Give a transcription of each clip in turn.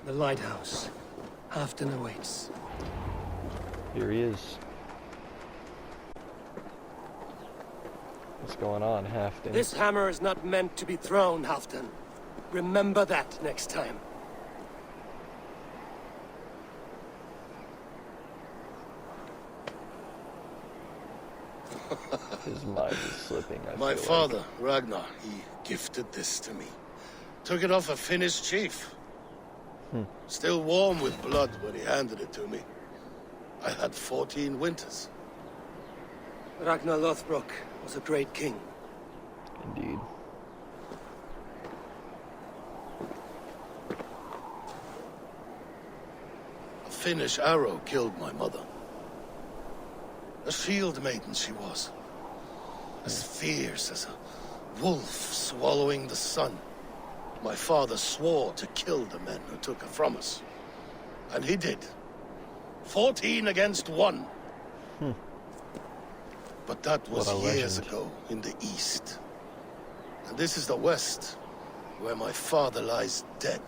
the lighthouse. Halfdan awaits. Here he is. What's going on, Halfdan? This hammer is not meant to be thrown, Halfdan. Remember that next time. His mind is slipping, I My feel father, Ragnar, he gifted this to me. Took it off a Finnish chief. Still warm with blood when he handed it to me. I had 14 winters. Ragnar Lothbrok was a great king. Indeed. A Finnish arrow killed my mother. A shield maiden she was. As fierce as a wolf swallowing the sun. My father swore to kill the men who took her from us. And he did. 14 against 1. But that was years ago in the east. And this is the west, where my father lies dead.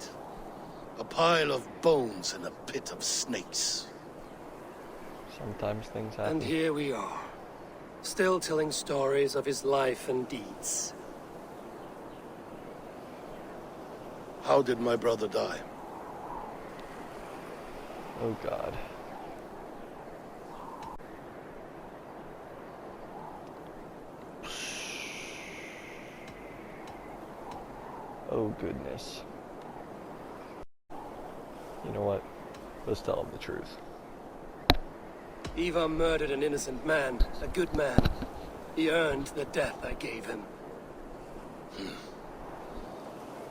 A pile of bones in a pit of snakes. Sometimes things happen. And here we are, still telling stories of his life and deeds. How did my brother die? Oh God. Oh goodness. You know what? Let's tell him the truth. Ivar murdered an innocent man, a good man. He earned the death I gave him.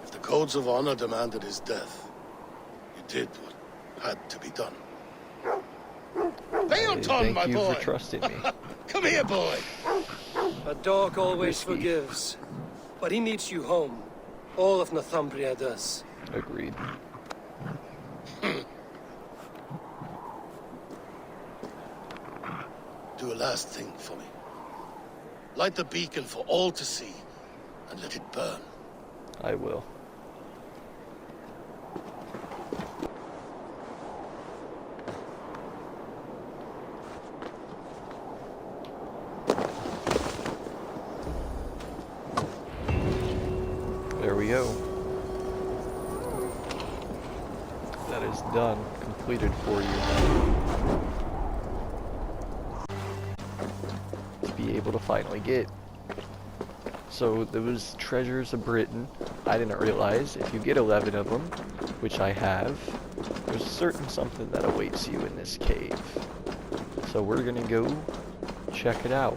If the codes of honor demanded his death, you did what had to be done. Beoton, my boy! Thank you for trusting me. Come here, boy! A dog always Whiskey. forgives. But he needs you home. All of Northumbria does. Agreed. Do a last thing for me. Light the beacon for all to see, and let it burn. I will. There we go. That is done. Completed for you. To be able to finally get. So those treasures of Britain, I didn't realize if you get 11 of them, which I have, there's a certain something that awaits you in this cave. So we're gonna go check it out.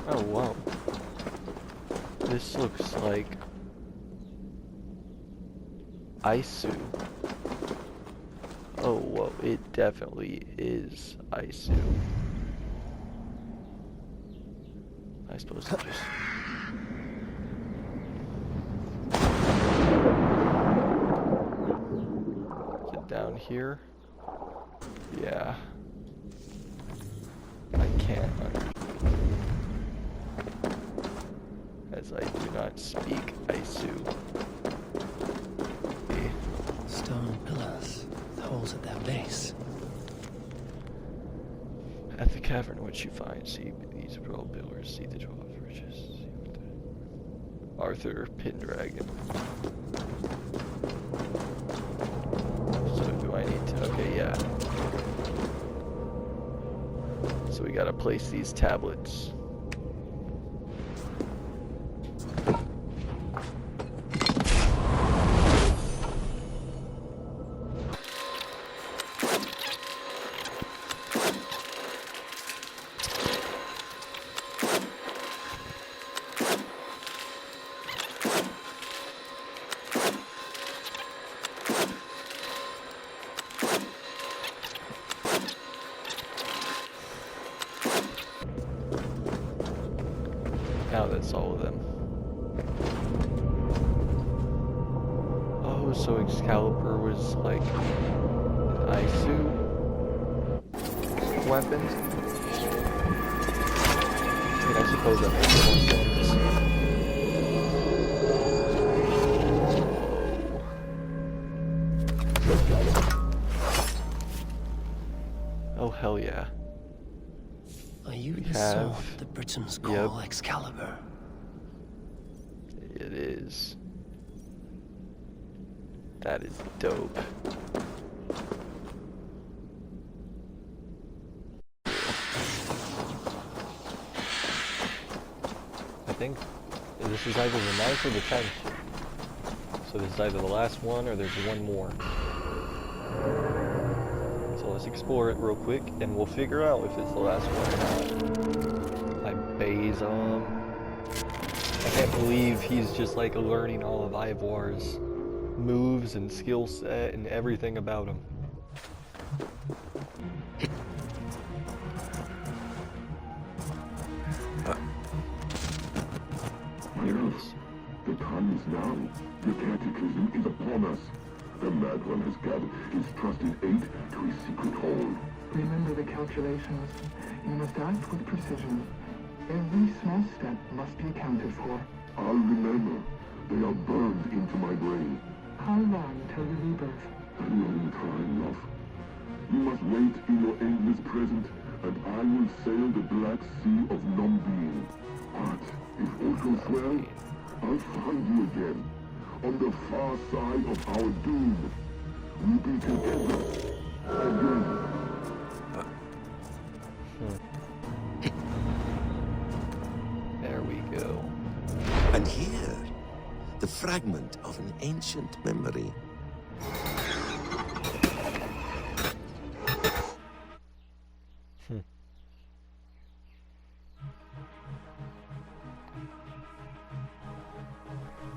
Oh wow. This looks like Isu. Oh, whoa, it definitely is Isu. I suppose I'll just... Is it down here? Yeah. I can't understand. As I do not speak Isu. Stone pillars, with holes at their base. At the cavern, what you find, see these pearl pillars, see the 12 riches. Arthur Pendragon. So do I need to? Okay, yeah. So we gotta place these tablets. Now that's all of them. Oh, so Excalibur was like an Isu weapon? mean, I suppose that makes more sense. Oh, hell yeah. Are you We the have- sword the Britons call Excalibur? It is. That is dope. I think this is either the 9th or the 10th. So this is either the last one or there's one more. So let's explore it real quick and we'll figure out if it's the last one or not. I can't believe he's just like learning all of Ivor's moves and skill set and everything about him. Yes, the time is now. The cataclysm is upon us. The Mad One has gathered his trusted aid to his secret hold. Remember the calculations. You must act with precision. Every small step must be accounted for. I'll remember. They are burned into my brain. How long till your rebirth? A long time, love. You must wait in your endless present, and I will sail the black sea of non-being. But if all goes well, I'll find you again, on the far side of our doom. We'll be together again. There we go. And here, the fragment of an ancient memory.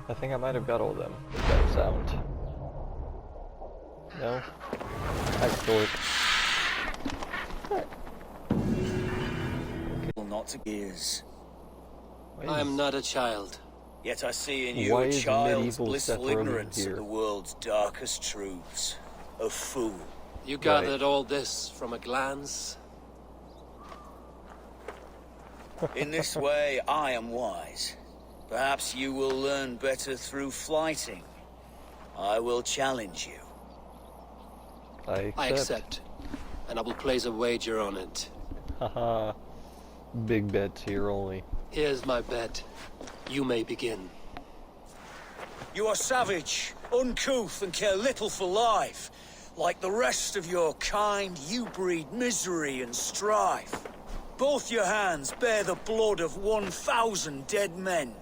I think I might have got all of them with that sound. No? Nice dork. Not to gears. Why I am is- not a child. Yet I see in Why you a is child's medieval blissful Seth Rogen ignorance here? of the world's darkest truths. A fool. You gathered all this from a glance? In this way, I am wise. Perhaps you will learn better through flighting. I will challenge you. I I accept. And I will place a wager on it. Haha. Big bets here only. Here's my bet. You may begin. You are savage, uncouth, and care little for life. Like the rest of your kind, you breed misery and strife. Both your hands bear the blood of 1,000 dead men.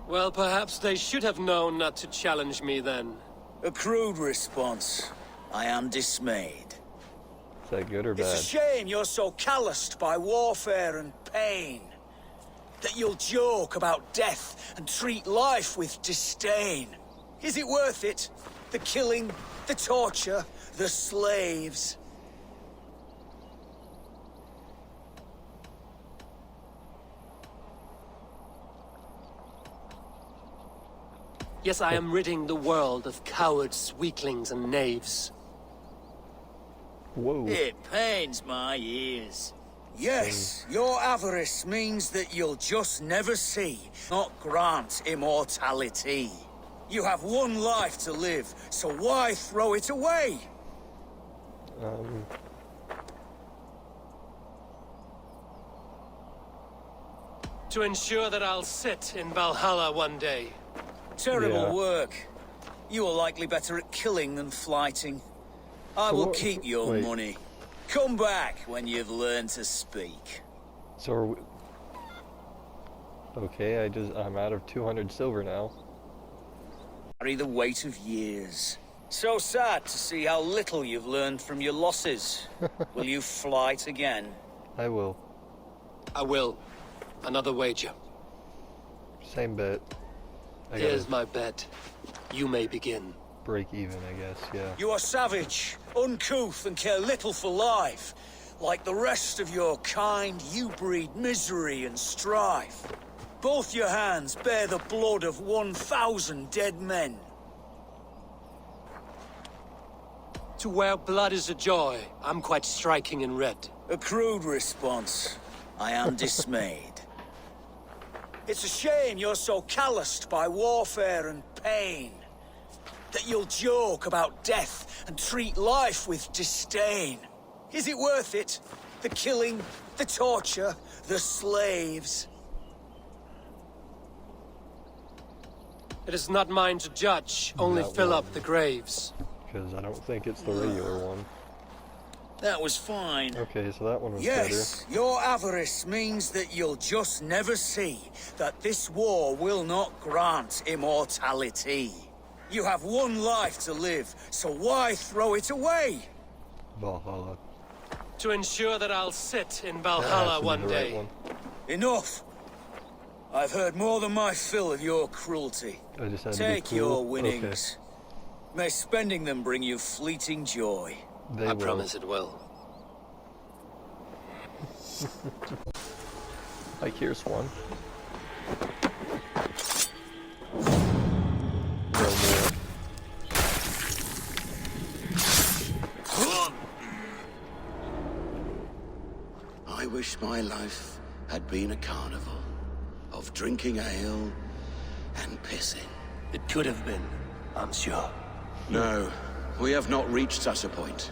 Well, perhaps they should have known not to challenge me then. A crude response. I am dismayed. Is that good or It's a bad? shame you're so calloused by warfare and pain. That you'll joke about death and treat life with disdain. Is it worth it? The killing, the torture, the slaves. Yes, I am ridding the world of cowards, weaklings, and knaves. Whoa. It pains my ears. Yes, your avarice means that you'll just never see, not grant immortality. You have one life to live, so why throw it away? To ensure that I'll sit in Valhalla one day. Terrible Yeah. work. You are likely better at killing than flighting. I will what- keep your wait. money. Come back when you've learned to speak. So are we... Okay, I'm out of 200 silver now. Carry the weight of years. So sad to see how little you've learned from your losses. Will you flight again? I will. I will. Another wager. Same bet. I Here's gotta my bet. You may begin. break even, I guess, yeah. You are savage, uncouth, and care little for life. Like the rest of your kind, you breed misery and strife. Both your hands bear the blood of 1,000 dead men. To where blood is a joy, I'm quite striking in red. A crude response. I am dismayed. It's a shame you're so calloused by warfare and pain. That you'll joke about death and treat life with disdain. Is it worth it? The killing, the torture, the slaves. It is not mine to judge, only That fill one. up the graves. Because I don't think it's the regular one. That was fine. Okay, so that one was Yes, your avarice means that you'll just never see that this war will not grant immortality. You have one life to live, so why throw it away? better. Valhalla. To ensure that I'll sit in That has Valhalla to be one the right day. one. Enough! I've heard more than my fill of your cruelty. I just had Take to be cool. your winnings. May spending them bring you fleeting joy. Okay. They I will. promise it will. Like, here's one. No more. I wish my life had been a carnival of drinking ale and pissing. It could have been, I'm sure. No, we have not reached such a point.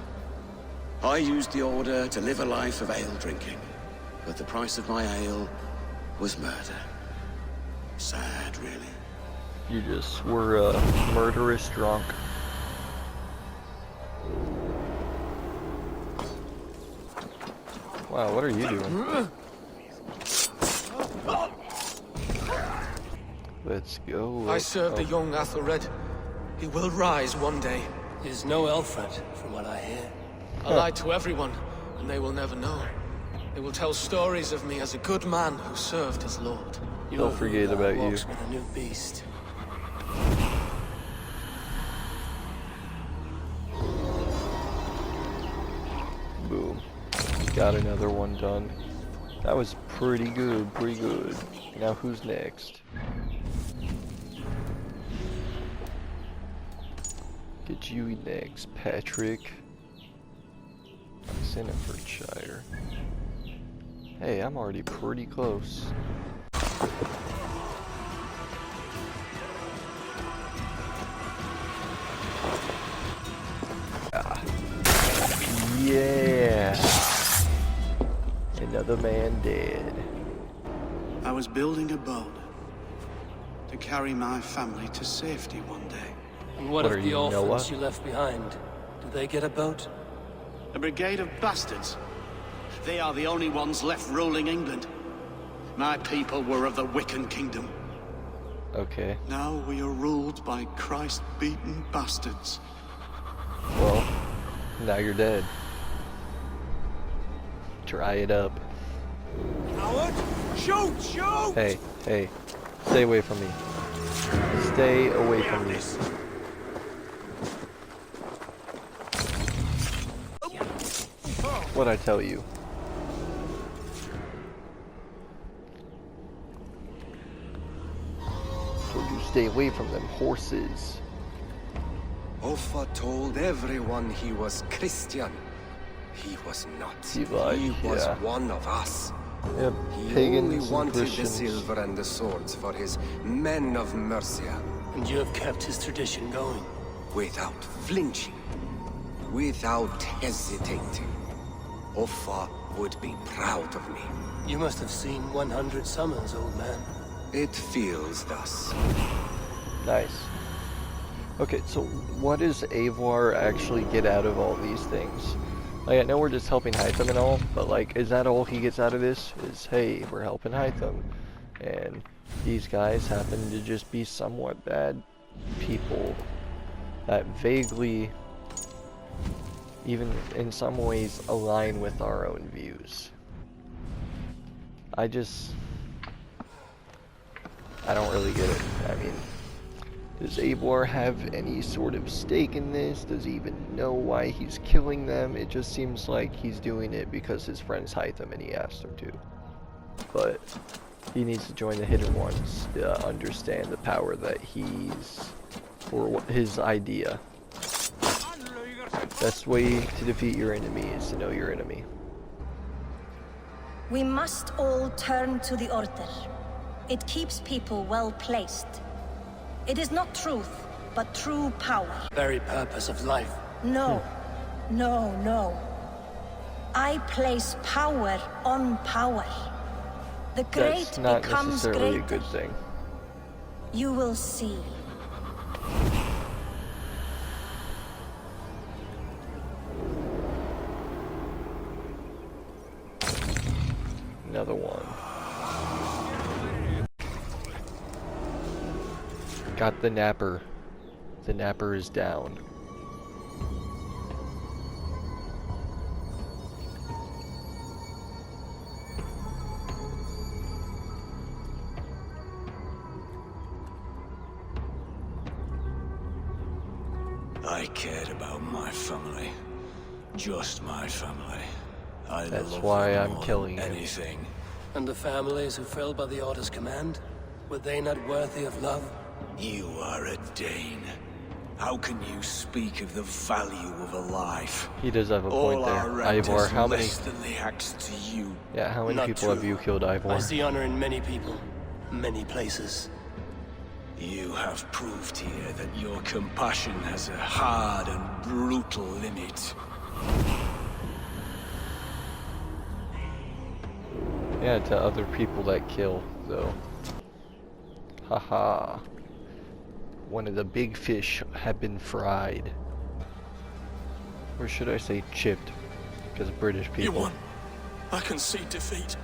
I used the order to live a life of ale drinking, but the price of my ale was murder. Sad, really. You just were murderous drunk. Wow, what are you doing? Let's go. I serve the young Athelred. He will rise one day. He's no Alfred, from what I hear. I lied to everyone, and they will never know. They will tell stories of me as a good man who served his lord. They'll forget about you. Walks with a new beast. Boom. Got another one done. That was pretty good, pretty good. Now who's next? Get you next, Patrick. Senefordshire. Hey, I'm already pretty close. Ah. Yeah. Another man dead. I was building a boat to carry my family to safety one day. And what What of are the you, orphans Noah? you left behind? Do they get a boat? A brigade of bastards. They are the only ones left ruling England. My people were of the Wiccan kingdom. Okay. Now we are ruled by Christ-beaten bastards. Well, now you're dead. Try it up. Coward! Shoot! Shoot! Hey, hey. Stay away from me. Stay away from me. What'd I tell you? Told you stay away from them horses. Offa told everyone he was Christian. He was not. He lied, He was yeah. one of us. Yep, He pagans only and wanted the Christians. silver and the swords for his men of Mercia, And you have kept his tradition going. without flinching, without hesitating. Offa would be proud of me. You must have seen 100 summers, old man. It feels thus. Nice. Okay, so what does Avar actually get out of all these things? Like, I know we're just helping Hytham and all, but like, is that all he gets out of this? Is, hey, we're helping Hytham, and these guys happen to just be somewhat bad people that vaguely, even in some ways, align with our own views. I don't really get it. I mean, does Avar have any sort of stake in this? Does he even know why he's killing them? It just seems like he's doing it because his friends Hytham and he asked him to. But he needs to join the Hidden Ones to understand the power that he's, or his idea. Best way to defeat your enemy is to know your enemy. We must all turn to the Order. It keeps people well placed. It is not truth, but true power. Very purpose of life. No, no. I place power on power. The great That's not becomes necessarily greater. a good thing. You will see. Another one. Got the napper. The napper is down. I cared about my family. Just my family. That's why I'm killing him. Anything. And the families who fell by the Order's command? Were they not worthy of love? You are a Dane. How can you speak of the value of a life? He does have a point All there. our rent Ivor, is how many? less than the axe to you. Yeah, how many Not people have true. you killed, Ivor? I see honor in many people, many places. You have proved here that your compassion has a hard and brutal limit. Yeah, to other people that kill, though. Haha. One of the big fish have been fried. Or should I say chipped? Because British people. You won. I can see defeat.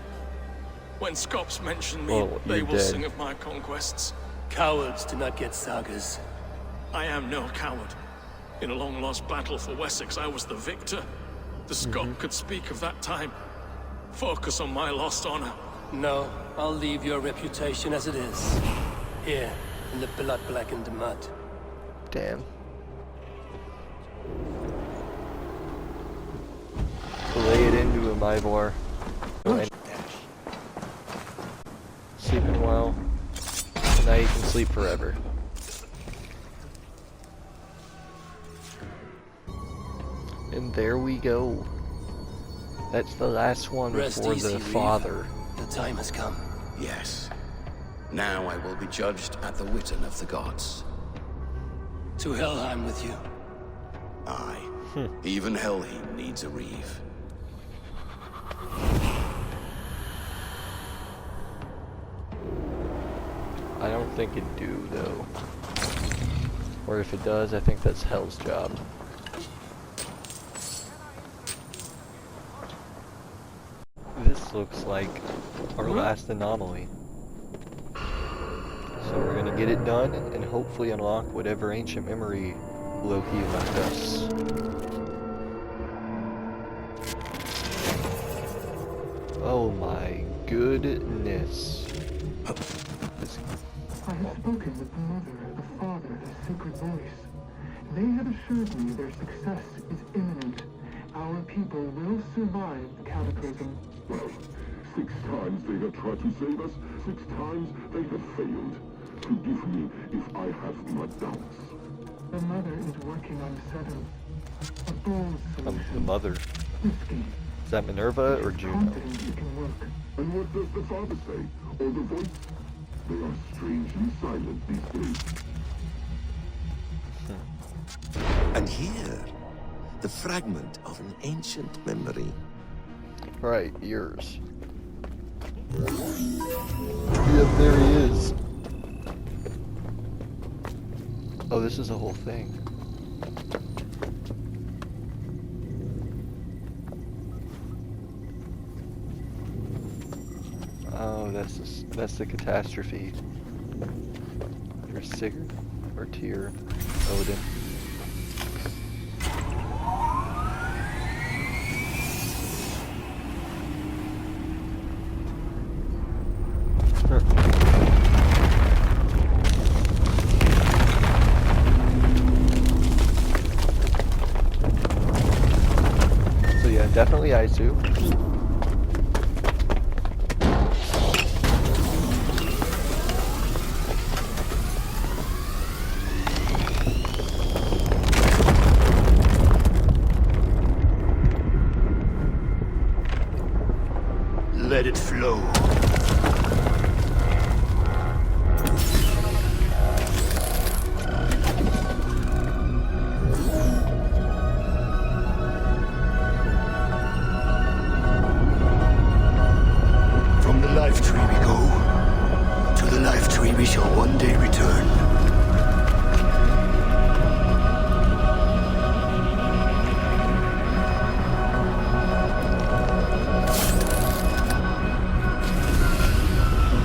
When Scops mention me, Well, they you're will dead. sing of my conquests. Cowards do not get sagas. I am no coward. In a long-lost battle for Wessex, I was the victor. The Scot could speak of that time. Focus on my lost honor. No, I'll leave your reputation as it is. Here, in the blood-blackened mud. Damn. Lay it into him, Ivor. Sleeping well. Now you can sleep forever. And there we go. That's the last one Rest before easy, the Reeve. father. The time has come. Yes. Now I will be judged at the Witten of the gods. To Helheim with you. Aye. Even Helheim needs a Reeve. I don't think it do, though. Or if it does, I think that's Hell's job. This looks like our last anomaly. So we're gonna get it done and hopefully unlock whatever ancient memory Loki left us. Oh my goodness. This I have spoken with the mother, the father, the sacred voice. They have assured me their success is imminent. Our people will survive the cataclysm. Well, 6 times they have tried to save us, 6 times they have failed. Forgive me if I have my doubts. The mother is working on 7. A bold the solution. mother. Risky. Is that Minerva or Juno? Confident it can work. And what does the father say? Or the voice? They are strangely silent these days. And here, the fragment of an ancient memory. Right, yours. Yep, there he is. Oh, this is a whole thing. Oh, that's the catastrophe. There's Sigurd or Tyr, Odin. So yeah, definitely Aizu. let it flow. From the life tree we go. To the life tree we shall one day return.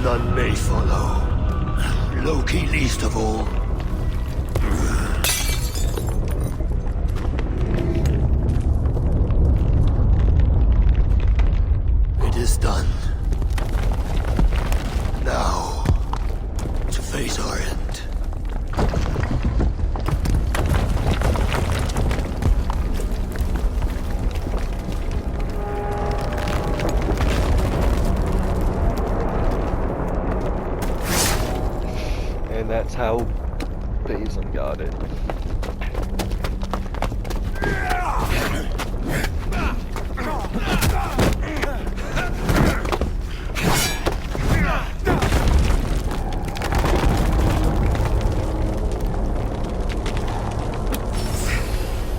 None may follow. Loki least of all. It is done. Now, to face our end. And that's how Basin got it.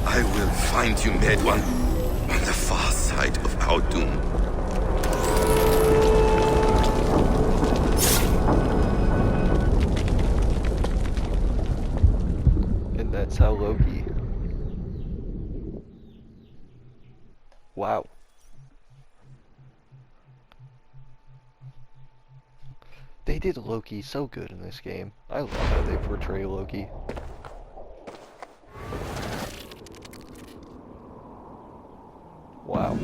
I will find you, Mad One, on the far side of our doom. And that's how Loki. Wow. They did Loki so good in this game. I love how they portray Loki. Wow.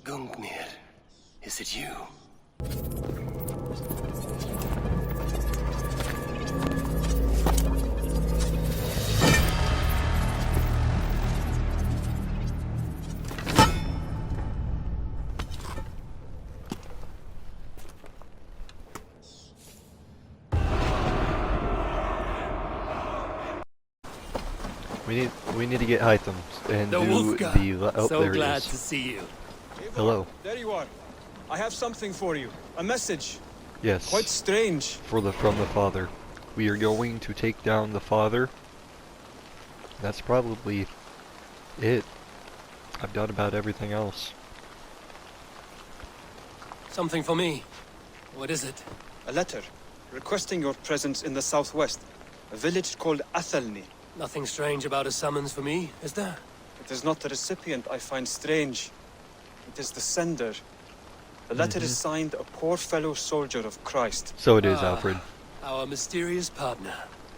Gungnir, is it you? We need to get items and The do Wolfgar. the oh, So there glad it to is. see you. Hello. There you are. I have something for you. A message. Yes. Quite strange. From the Father. We are going to take down the Father. That's probably it. I've done about everything else. Something for me. What is it? A letter requesting your presence in the southwest, a village called Athelney. Nothing strange about a summons for me, is there? It is not the recipient I find strange. It is the sender. The letter is signed a poor fellow soldier of Christ. So it is, Alfred. Our mysterious partner.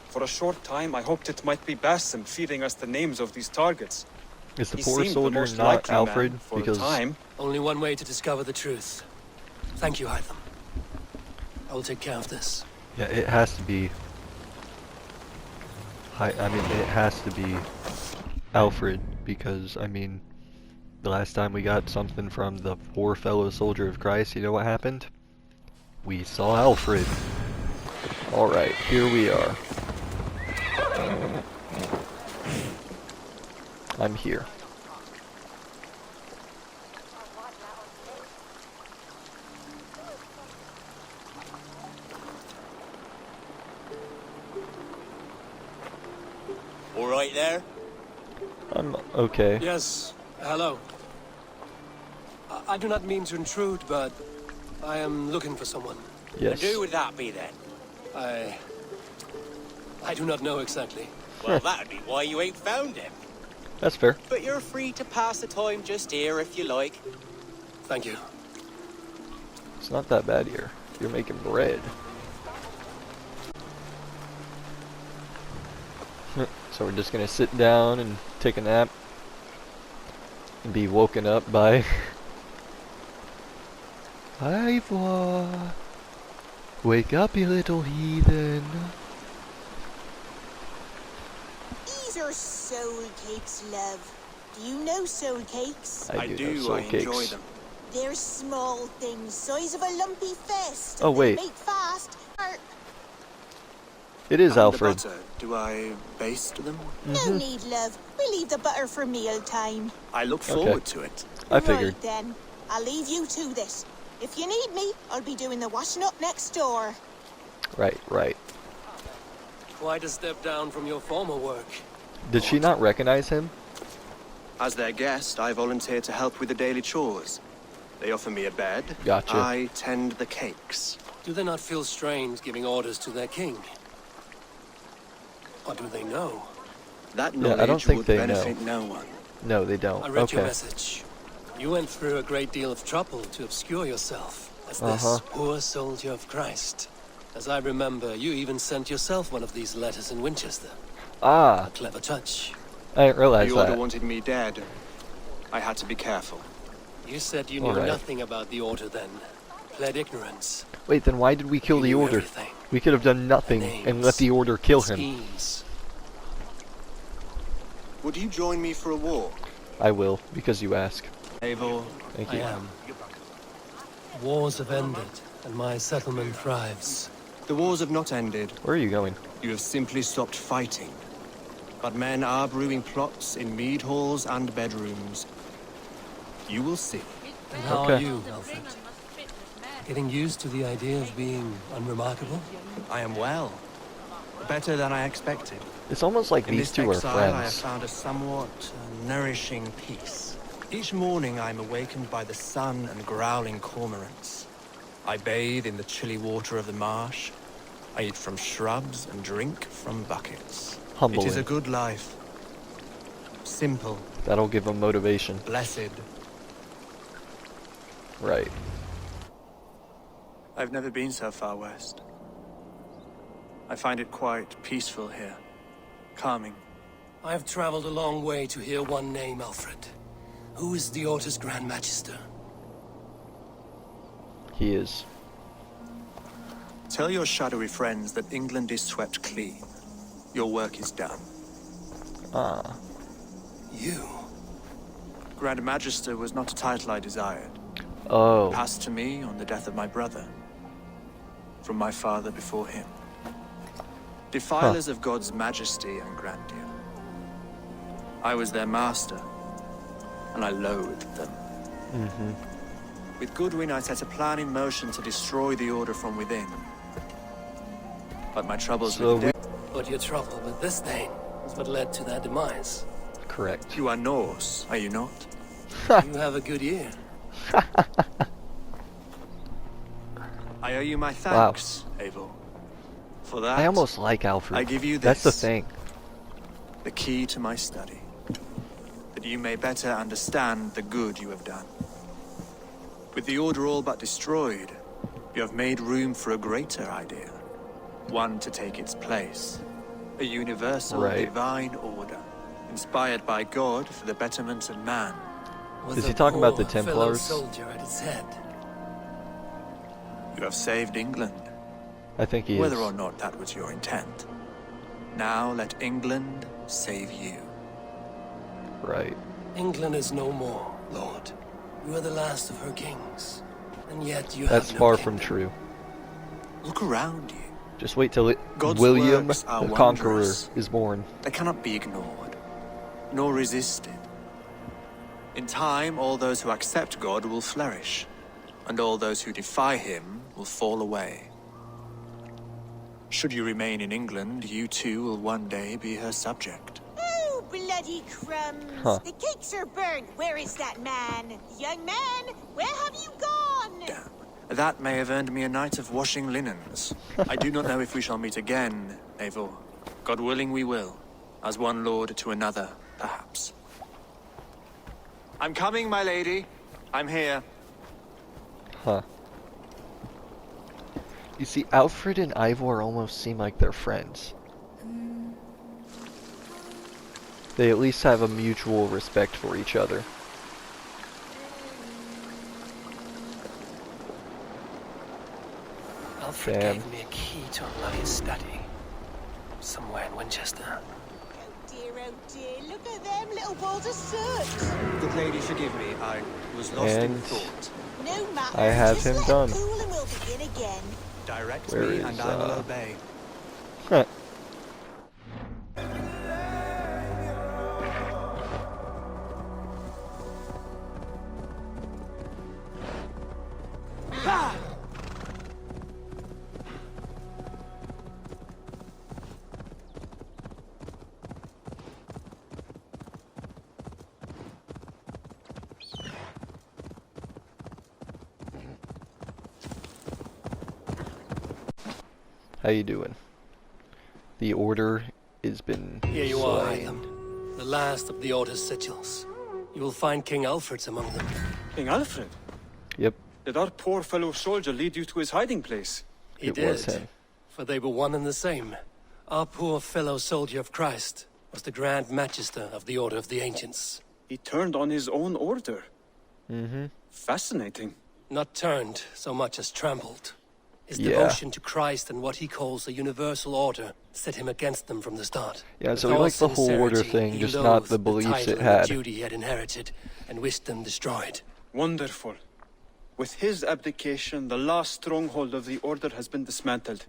For a short time, I hoped it might be Basim feeding us the names of these targets. Is the He poor seemed the soldier most not likely man Alfred? for Because a time. Only one way to discover the truth. Thank you, Hytham. I will take care of this. yeah, it has to be. I mean, it has to be Alfred because I mean, the last time we got something from the poor fellow soldier of Christ, you know what happened? We saw Alfred. All right, here we are. I'm here. All right there? I'm okay. Yes, hello. I do not mean to intrude, but I am looking for someone. Yes. And who would that be then? I do not know exactly. Well, that'd be why you ain't found him. That's fair. But you're free to pass the time just here if you like. Thank you. It's not that bad here. You're making bread. So we're just gonna sit down and take a nap and be woken up by Ivor. Wake up, you little heathen. These are soul cakes, love. Do you know soul cakes? I do know soul cakes. Enjoy them. They're small things, size of a lumpy fist. Oh, and wait. They make fast. It is And Alfred. The butter, do I baste them? No need, love. We leave the butter for meal time. I look forward to it. I figured. Right then. I'll leave you to this. If you need me, I'll be doing the washing up next door. Right, right. Quite a step down from your former work. Did she not recognize him? As their guest, I volunteered to help with the daily chores. They offer me a bed. Gotcha. I tend the cakes. Do they not feel strange giving orders to their king? Or do they know? That Yeah, knowledge I don't think would they benefit know. no one. No, they don't. I read Okay. your message. You went through a great deal of trouble to obscure yourself as Uh-huh. this poor soldier of Christ. As I remember, you even sent yourself one of these letters in Winchester. Ah, A clever touch. I didn't realize The order that. wanted me dead. I had to be careful. You said you knew Alright. nothing about the order then. Pled ignorance. Wait, then why did we kill You the knew order? everything. We could have done nothing and let the order kill him. Schemes. Would you join me for a walk? I will, because you ask. Eivor, Thank I you. am. Wars have ended, and my settlement thrives. the wars have not ended. Where are you going? You have simply stopped fighting. But men are brewing plots in mead halls and bedrooms. You will see. And how are Okay. you, Alfred? Getting used to the idea of being unremarkable? I am well. Better than I expected. It's almost like In these this two are exile, I have friends. found a somewhat nourishing peace. Each morning I am awakened by the sun and growling cormorants. I bathe in the chilly water of the marsh. I eat from shrubs and drink from buckets. It is Humbling. a good life. Simple, That'll give him motivation. blessed. Right. I've never been so far west. I find it quite peaceful here. Calming. I have traveled a long way to hear one name, Alfred. Who is the Orta's Grand Magister? He is. Tell your shadowy friends that England is swept clean. Your work is done. Ah. You? Grand Magister was not a title I desired. Oh. Passed to me on the death of my brother. From my father before him. Defilers of God's majesty and grandeur. I was their master, and I loathed them. Mm-hmm. With Goodwin, I set a plan in motion to destroy the Order from within. But my troubles with the But your trouble with this thing is what led to their demise. Correct. You are Norse, are you not? You have a good ear. I owe you my thanks, Eivor. For that, I almost like Alfred. I give you That's the this. thing. The key to my study. That you may better understand the good you have done. With the Order all but destroyed, you have made room for a greater idea. One to take its place. A universal Right. divine order. Inspired by God for the betterment of man. With Is he a talking about the poor fellow Templars? soldier at its head. You have saved England. I think he Whether is. or not that was your intent. Now let England save you. Right. England is no more, Lord. You are the last of her kings. And yet you That's have no far kingdom. from true. Look around you. Just wait till God's William works are the Conqueror wondrous. is born. They cannot be ignored, nor resisted. In time, all those who accept God will flourish, and all those who defy him will fall away. Should you remain in England, you too will one day be her subject. Oh, bloody crumbs. Huh. The cakes are burnt. Where is that man? Young man, where have you gone? That may have earned me a night of washing linens. I do not know if we shall meet again, Eivor. God willing, we will. As one lord to another, perhaps. I'm coming, my lady. I'm here. Huh. You see, Alfred and Ivor almost seem like they're friends. They at least have a mutual respect for each other. Alfred Damn. gave me a key to unlock his study. Somewhere in Winchester. dear, look at them little balls of soot. Good lady, forgive me. I was lost in And thought. No matter, I have just him let done. cool and we'll begin again. Direct Where me is, and I will obey. Huh. How you doing? The order has been Here you are, slain. Hytham. The last of the Order's sigils. You will find King Alfred's among them. King Alfred? Yep, Did our poor fellow soldier lead you to his hiding place? He it did, was him. for they were one and the same. Our poor fellow soldier of Christ was the Grand Magister of the Order of the Ancients. He turned on his own order. Mm-hmm. Fascinating. Not turned so much as trampled. His Yeah. devotion to Christ and what he calls a universal order set him against them from the start. Yeah, With so we all like the whole order sincerity, thing, he just not loathed the beliefs title it and the had. duty he had inherited and wished them destroyed. Wonderful. With his abdication, the last stronghold of the Order has been dismantled.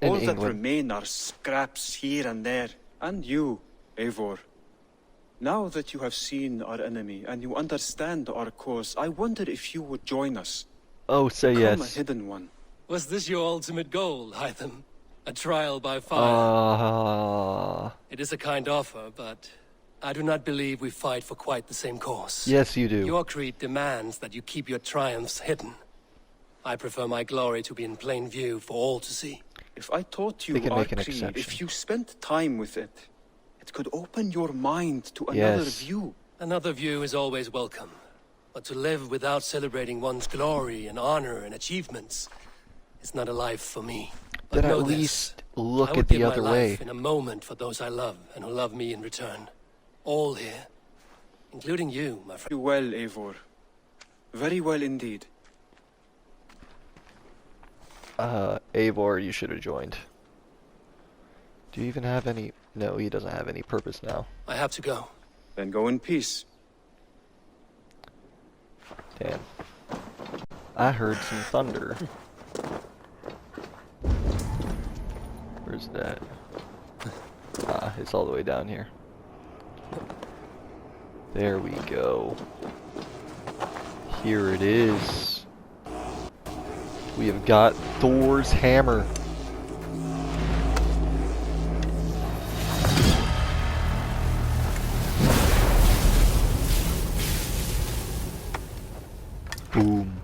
In All that England. remain are scraps here and there. And you, Eivor. Now that you have seen our enemy and you understand our cause, I wonder if you would join us. Oh, say Become a yes. hidden one. Was this your ultimate goal, Hytham? A trial by fire? It is a kind offer, but I do not believe we fight for quite the same cause. Yes, you do. Your creed demands that you keep your triumphs hidden. I prefer my glory to be in plain view for all to see. If I taught you They can our make an creed, exception. if you spent time with it, it could open your mind to Yes. another view. Another view is always welcome. But to live without celebrating one's glory and honor and achievements is not a life for me. But Then know at this, least look I would at the give other my way. life in a moment for those I love and who love me in return. All here, including you, my friend. You well, Eivor. Very well indeed. Eivor, you should have joined. Do you even have any... No, he doesn't have any purpose now. I have to go. Then go in peace. Damn. I heard some thunder. Where's that? Ah, it's all the way down here. There we go. Here it is. We have got Thor's hammer. Boom.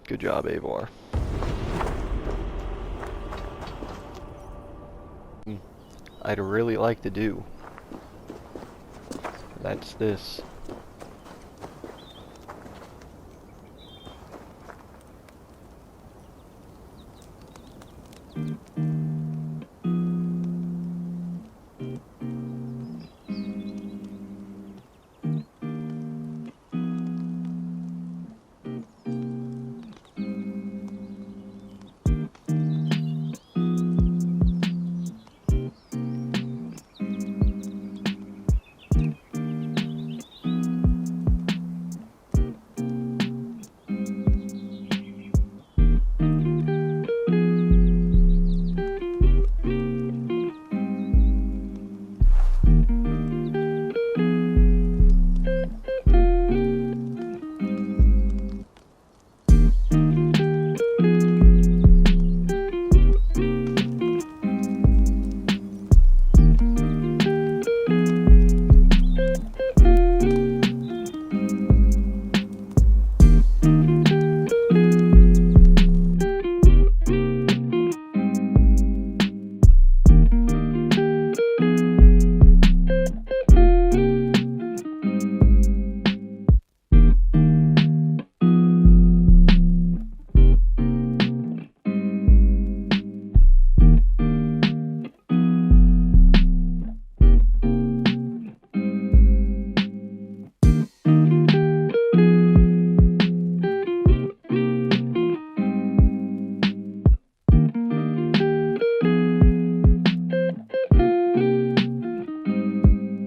Good job, Eivor. I'd really like to do. That's this.